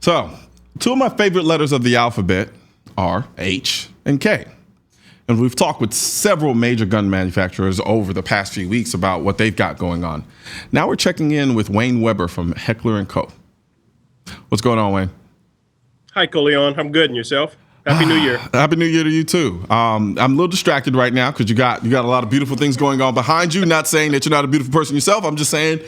So, two of my favorite letters of the alphabet are H and K. And we've talked with several major gun manufacturers over the past few weeks about what they've got going on. Now we're checking in with Wayne Weber from Heckler Koch. What's going on, Wayne? Hi, Colion. I'm good. And yourself? Happy New Year. Happy New Year to you, too. I'm a little distracted right now because you got a lot of beautiful things going on behind you. Not saying that you're not a beautiful person yourself. I'm just saying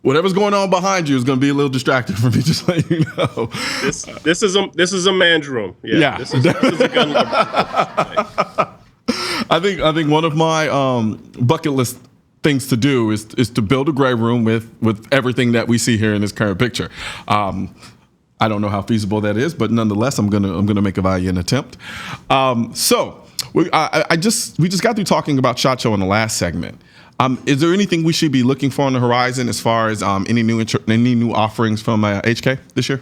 whatever's going on behind you is going to be a little distracting for me, just letting you know. This is a man's room. Yeah. This is a gun lover. I think one of my bucket list things to do is to build a gray room with everything that we see here in this current picture. I don't know how feasible that is, but nonetheless, I'm gonna make a valiant attempt. We just got through talking about SHOT Show in the last segment. Is there anything we should be looking for on the horizon as far as any new offerings from HK this year?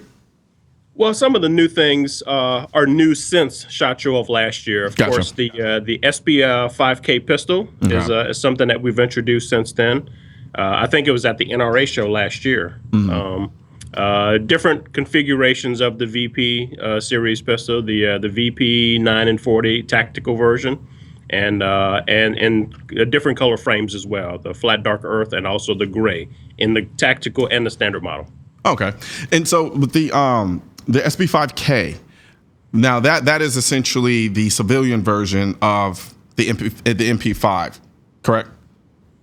Well, some of the new things are new since SHOT Show of last year. Of course, the SP 5K pistol is something that we've introduced since then. I think it was at the NRA show last year. Different configurations of the VP series pistol, the VP 9 and 40 tactical version, and different color frames as well, the flat dark earth and also the gray in the tactical and the standard model. Okay, and so with the SP5K, now that is essentially the civilian version of the MP5, correct?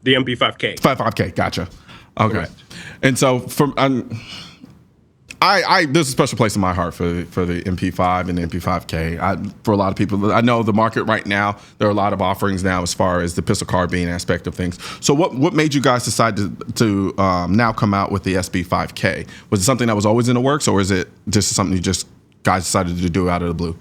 The MP5K. 5K, gotcha. Okay, correct. And so there's a special place in my heart for the MP5 and the MP5K. For a lot of people, I know the market right now, there are a lot of offerings now as far as the pistol carbine aspect of things. So what made you guys decide to now come out with the SP5K? Was it something that was always in the works, or is it just something you guys decided to do out of the blue?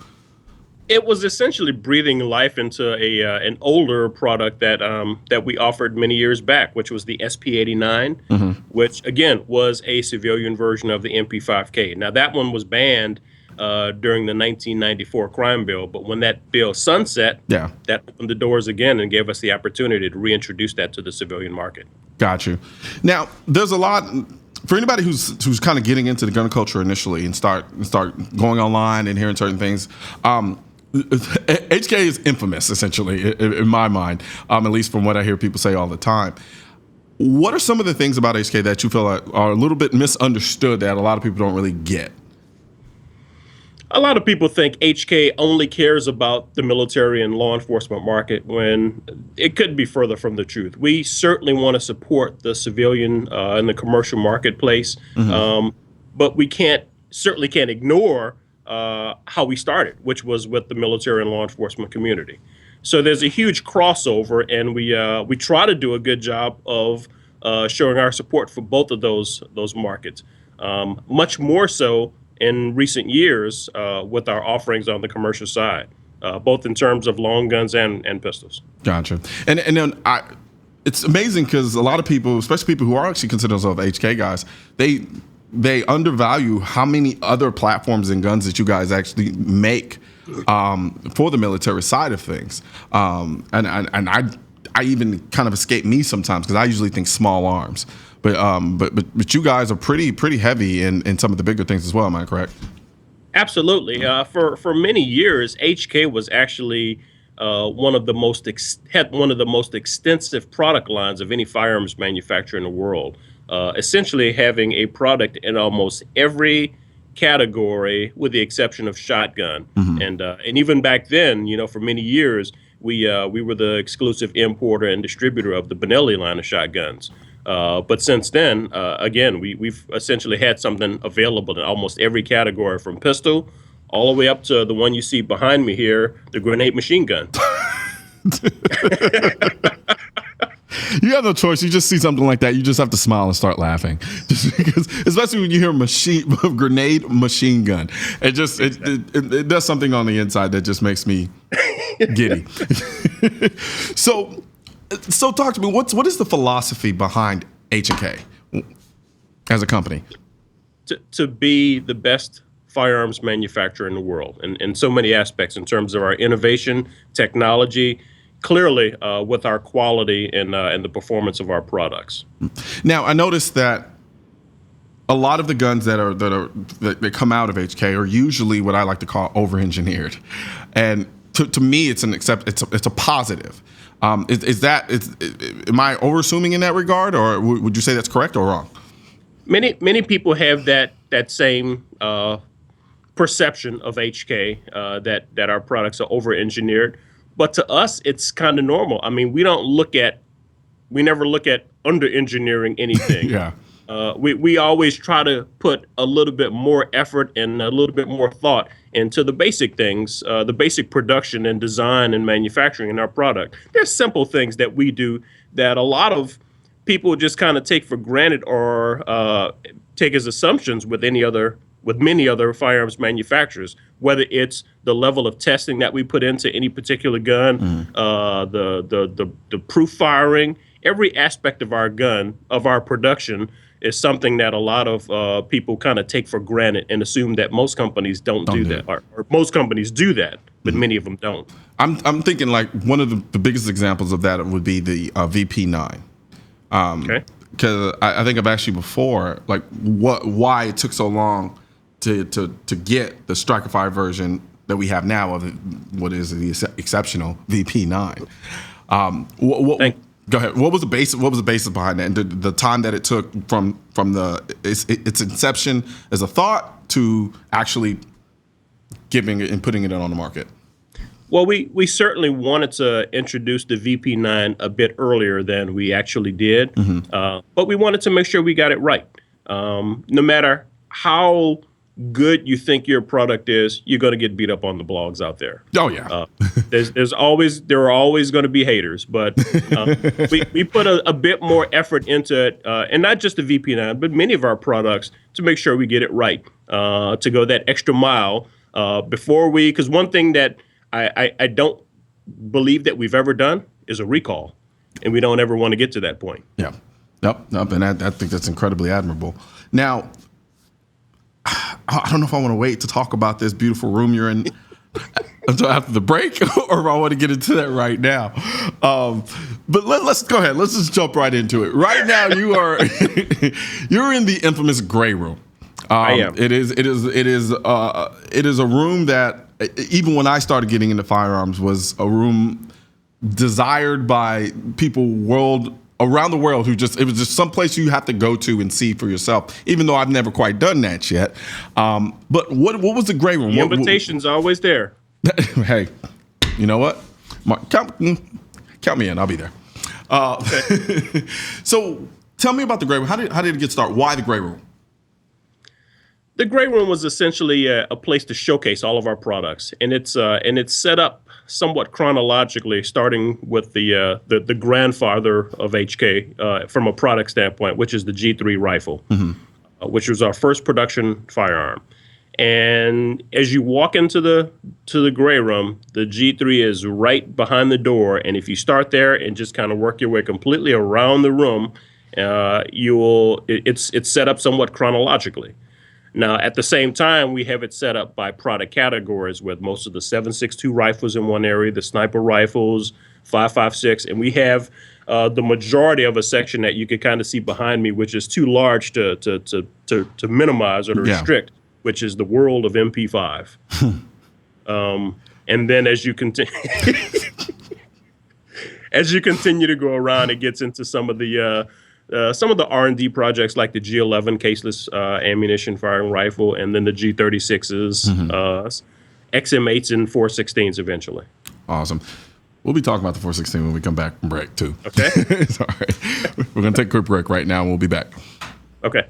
It was essentially breathing life into an older product that we offered many years back, which was the SP89, which again was a civilian version of the MP5K. Now that one was banned during the 1994 crime bill, but when that bill sunset, that opened the doors again and gave us the opportunity to reintroduce that to the civilian market. Got you. Now there's a lot. For anybody who's kind of getting into the gun culture initially and start going online and hearing certain things. HK is infamous, essentially, in my mind, at least from what I hear people say all the time. What are some of the things about HK that you feel are a little bit misunderstood that a lot of people don't really get? A lot of people think HK only cares about the military and law enforcement market when it couldn't be further from the truth. We certainly want to support the civilian and the commercial marketplace, but we certainly can't ignore how we started, which was with the military and law enforcement community. So there's a huge crossover, and we try to do a good job of showing our support for both of those markets. Much more so in recent years with our offerings on the commercial side, both in terms of long guns and pistols. Gotcha. And then it's amazing because a lot of people, especially people who are actually considered themselves HK guys, they undervalue how many other platforms and guns that you guys actually make for the military side of things. And I even kind of escape me sometimes because I usually think small arms. But you guys are pretty heavy in some of the bigger things as well. Am I correct? Absolutely. For many years, HK was actually one of the most extensive product lines of any firearms manufacturer in the world. Essentially having a product in almost every category with the exception of shotgun. And even back then, for many years, we were the exclusive importer and distributor of the Benelli line of shotguns. But since then, again, we've essentially had something available in almost every category, from pistol all the way up to the one you see behind me here, the grenade machine gun. You have no choice. You just see something like that, you just have to smile and start laughing. Just because, especially when you hear grenade machine gun, it does something on the inside that just makes me giddy. So talk to me. What is the philosophy behind H&K as a company? To be the best firearms manufacturer in the world, in so many aspects, in terms of our innovation, technology, clearly with our quality and the performance of our products. Now, I noticed that a lot of the guns that come out of HK are usually what I like to call over-engineered, and to me, it's a positive. Am I over-assuming in that regard, or would you say that's correct or wrong? Many people have that same perception of HK, that our products are over-engineered, but to us, it's kind of normal. I mean, we never look at under-engineering anything. Yeah. We always try to put a little bit more effort and a little bit more thought into the basic things, the basic production and design and manufacturing in our product. There's simple things that we do that a lot of people just kind of take for granted or take as assumptions with many other firearms manufacturers, whether it's the level of testing that we put into any particular gun, the proof firing, every aspect of our gun, of our production, is something that a lot of people kind of take for granted and assume that most companies don't do that, or most companies do that, but many of them don't. I'm thinking like one of the biggest examples of that would be the VP9. Okay. Because I think I've asked you before, like why it took so long to get the Striker Fire version that we have now of what is the exceptional VP9. Go ahead. What was the basis behind that, and the time that it took from its inception as a thought to actually giving it and putting it on the market? Well, we certainly wanted to introduce the VP9 a bit earlier than we actually did, but we wanted to make sure we got it right. No matter how good you think your product is, you're going to get beat up on the blogs out there. Oh yeah. There are always going to be haters, but we put a bit more effort into it, and not just the VP9, but many of our products to make sure we get it right, to go that extra mile before because one thing that I don't believe that we've ever done is a recall, and we don't ever want to get to that point. Yeah. Yep. And I think that's incredibly admirable. Now, I don't know if I want to wait to talk about this beautiful room you're in until after the break, or if I want to get into that right now. But let's go ahead. Let's just jump right into it. Right now, you're in the infamous gray room. I am. It is a room that, even when I started getting into firearms, was a room desired by people around the world it was just some place you have to go to and see for yourself, even though I've never quite done that yet. But what was the gray room? The invitation's always there. Hey, you know what? Count me in. I'll be there. Okay. So tell me about the gray room. How did it get started? Why the gray room? The gray room was essentially a place to showcase all of our products, and it's set up somewhat chronologically, starting with the grandfather of HK from a product standpoint, which is the G3 rifle, which was our first production firearm. And as you walk into the gray room, the G3 is right behind the door, and if you start there and just kind of work your way completely around the room, it's set up somewhat chronologically. Now, at the same time, we have it set up by product categories, with most of the 7.62 rifles in one area, the sniper rifles, 5.56, and we have the majority of a section that you can kind of see behind me, which is too large to minimize or to restrict, which is the world of MP5. And then as you continue to go around, it gets into some of the R&D projects like the G11 caseless ammunition firing rifle, and then the G36s, XM8s, and 416s eventually. Awesome. We'll be talking about the 416 when we come back from break too. Okay. It's all right. We're going to take a quick break right now, and we'll be back. Okay.